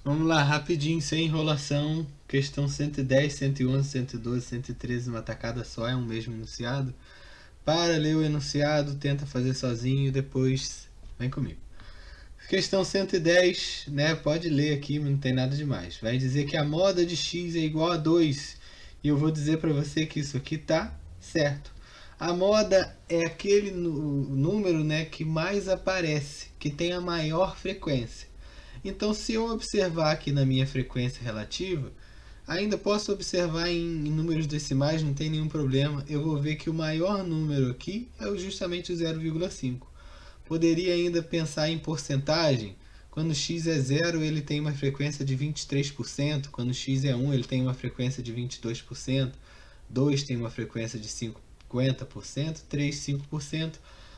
Vamos lá, rapidinho, sem enrolação. Questão 110, 111, 112, 113, uma tacada só, é um mesmo enunciado. Para ler o enunciado, tenta fazer sozinho, depois vem comigo. Questão 110, né? Pode ler aqui, não tem nada demais. Vai dizer que a moda de x é igual a 2. E eu vou dizer para você que isso aqui tá certo. A moda é aquele número, né, que mais aparece, que tem a maior frequência. Então, se eu observar aqui na minha frequência relativa, ainda posso observar em números decimais, não tem nenhum problema. Eu vou ver que o maior número aqui é justamente o 0,5. Poderia ainda pensar em porcentagem. Quando x é 0, ele tem uma frequência de 23%. Quando x é 1, ele tem uma frequência de 22%. 2 tem uma frequência de 50%. 3, 5%.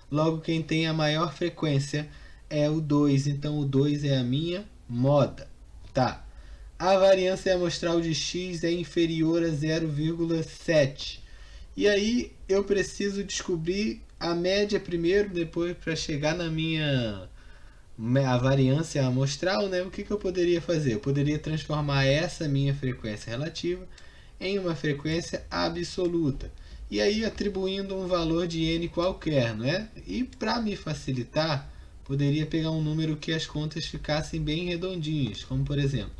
Logo, quem tem a maior frequência é o 2. Então, o 2 é a minha moda. Tá. A variância amostral de x é inferior a 0,7. E aí eu preciso descobrir a média primeiro, depois para chegar na minha a variância amostral, né? O que eu poderia fazer? Eu poderia transformar essa minha frequência relativa em uma frequência absoluta. E aí atribuindo um valor de n qualquer, né? E para me facilitar, poderia pegar um número que as contas ficassem bem redondinhas, como por exemplo,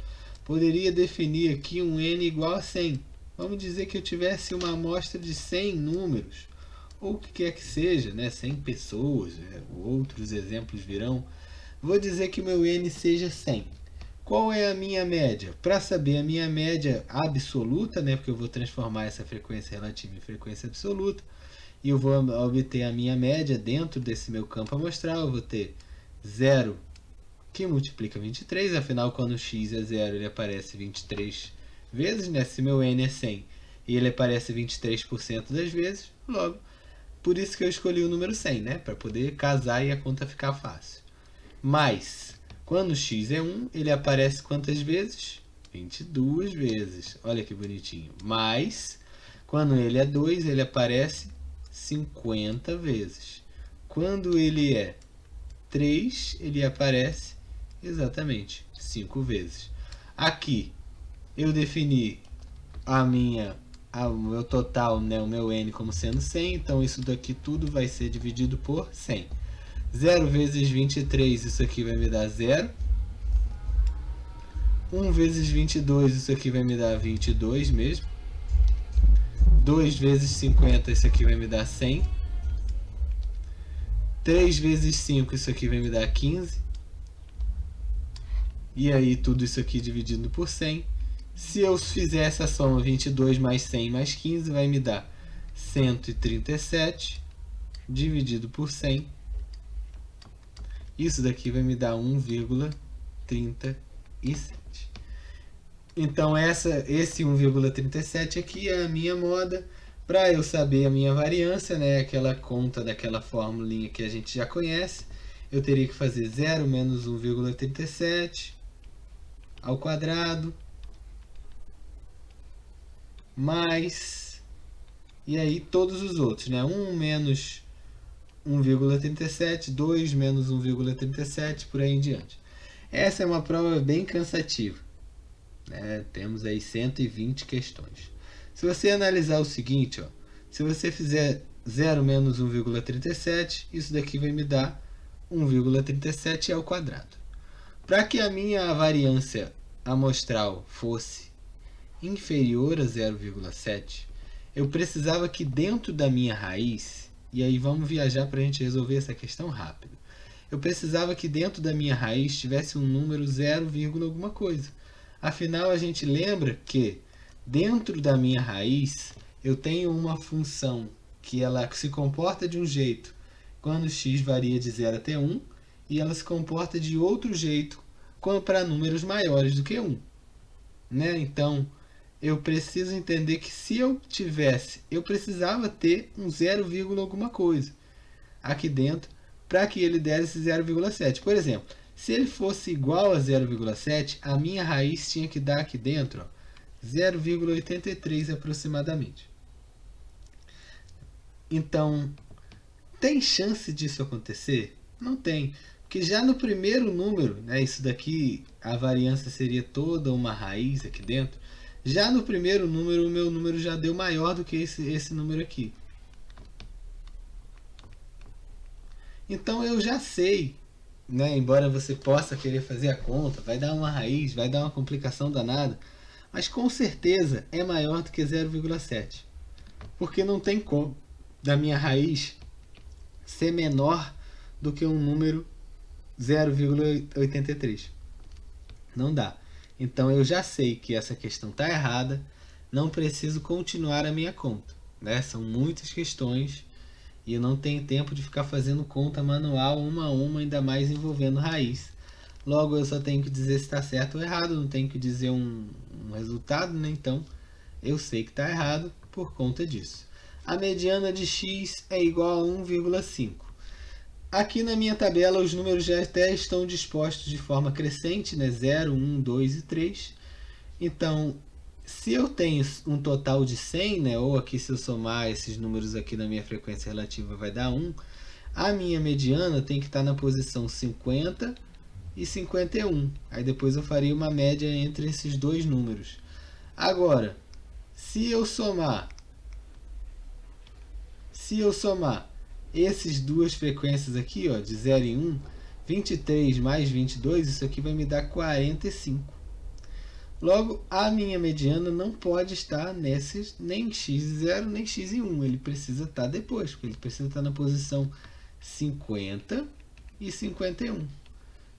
poderia definir aqui um n igual a 100. Vamos dizer que eu tivesse uma amostra de 100 números, ou o que quer que seja, né? 100 pessoas, outros exemplos virão. Vou dizer que o meu n seja 100. Qual é a minha média? Para saber a minha média absoluta, né? Porque eu vou transformar essa frequência relativa em frequência absoluta, e eu vou obter a minha média dentro desse meu campo amostral. Eu vou ter 0 que multiplica 23, afinal quando x é 0 ele aparece 23 vezes, né? Se meu n é 100 e ele aparece 23% das vezes, logo, por isso que eu escolhi o número 100, né? Para poder casar e a conta ficar fácil. Mas, quando x é 1, ele aparece quantas vezes? 22 vezes. Olha que bonitinho. Mas, quando ele é 2, ele aparece 50 vezes. Quando ele é 3, ele aparece exatamente 5 vezes. Aqui, eu defini o meu total, né, o meu n como sendo 100, então isso daqui tudo vai ser dividido por 100. 0 vezes 23, isso aqui vai me dar 0. 1 vezes 22, isso aqui vai me dar 22 mesmo. 2 vezes 50, isso aqui vai me dar 100. 3 vezes 5, isso aqui vai me dar 15. E aí tudo isso aqui dividido por 100. Se eu fizer essa soma 22 mais 100 mais 15, vai me dar 137 dividido por 100. Isso daqui vai me dar 1,37. Então esse 1,37 aqui é a minha moda. Para eu saber a minha variância, né, aquela conta daquela formulinha que a gente já conhece, eu teria que fazer 0 menos 1,37 ao quadrado, mais, e aí todos os outros, né? 1 menos 1,37, 2 menos 1,37, por aí em diante. Essa é uma prova bem cansativa, né? Temos aí 120 questões. Se você analisar o seguinte, ó, se você fizer 0 menos 1,37, isso daqui vai me dar 1,37 ao quadrado. Para que a minha variância amostral fosse inferior a 0,7, eu precisava que dentro da minha raiz, e aí vamos viajar para a gente resolver essa questão rápido, eu precisava que dentro da minha raiz tivesse um número 0, alguma coisa. Afinal, a gente lembra que dentro da minha raiz eu tenho uma função que ela se comporta de um jeito quando x varia de 0 até 1, e ela se comporta de outro jeito para números maiores do que 1. Né? Então, eu preciso entender que se eu precisava ter um 0, alguma coisa aqui dentro para que ele desse 0,7. Por exemplo, se ele fosse igual a 0,7, a minha raiz tinha que dar aqui dentro 0,83 aproximadamente. Então, tem chance disso acontecer? Não tem, Porque já no primeiro número, né, isso daqui, a variância seria toda uma raiz aqui dentro. Já no primeiro número, o meu número já deu maior do que esse número aqui. Então eu já sei, né, embora você possa querer fazer a conta, vai dar uma raiz, vai dar uma complicação danada, mas com certeza é maior do que 0,7. Porque não tem como da minha raiz ser menor do que um número 0,83. Não dá. Então eu já sei que essa questão está errada, não preciso continuar a minha conta, né? São muitas questões e eu não tenho tempo de ficar fazendo conta manual uma a uma, ainda mais envolvendo raiz. Logo eu só tenho que dizer se está certo ou errado, não tenho que dizer um resultado, né? Então eu sei que está errado por conta disso. A mediana de x é igual a 1,5. Aqui na minha tabela os números já até estão dispostos de forma crescente, né? 0, 1, 2 e 3. Então, se eu tenho um total de 100, né? Ou aqui se eu somar esses números aqui na minha frequência relativa vai dar 1, a minha mediana tem que estar na posição 50 e 51. Aí depois eu faria uma média entre esses dois números. Agora, se eu somar essas duas frequências aqui, ó, de 0 e 1, 23 mais 22, isso aqui vai me dar 45. Logo, a minha mediana não pode estar nesses nem x0 nem x1. Ele precisa estar depois, porque ele precisa estar na posição 50 e 51.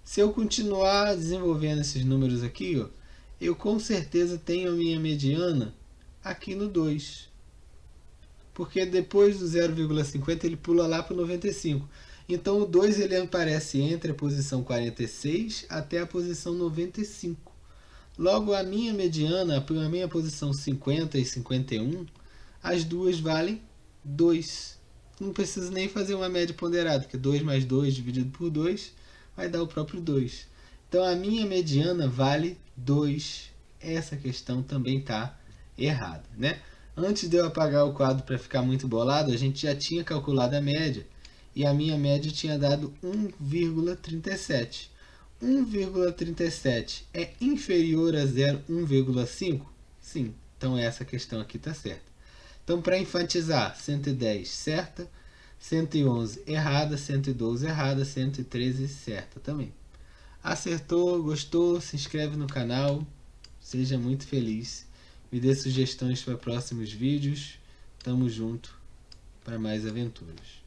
Se eu continuar desenvolvendo esses números aqui, ó, eu com certeza tenho a minha mediana aqui no 2. Porque depois do 0,50 ele pula lá para o 95. Então o 2 ele aparece entre a posição 46 até a posição 95. Logo a minha mediana, a minha posição 50 e 51, as duas valem 2. Não preciso nem fazer uma média ponderada, porque 2 mais 2 dividido por 2 vai dar o próprio 2. Então a minha mediana vale 2. Essa questão também está errada, né? Antes de eu apagar o quadro para ficar muito bolado, a gente já tinha calculado a média. E a minha média tinha dado 1,37. 1,37 é inferior a 1,5? Sim, então essa questão aqui está certa. Então, para enfatizar, 110 certa, 111 errada, 112 errada, 113 certa também. Acertou, gostou, se inscreve no canal, seja muito feliz. Me dê sugestões para próximos vídeos. Tamo junto para mais aventuras.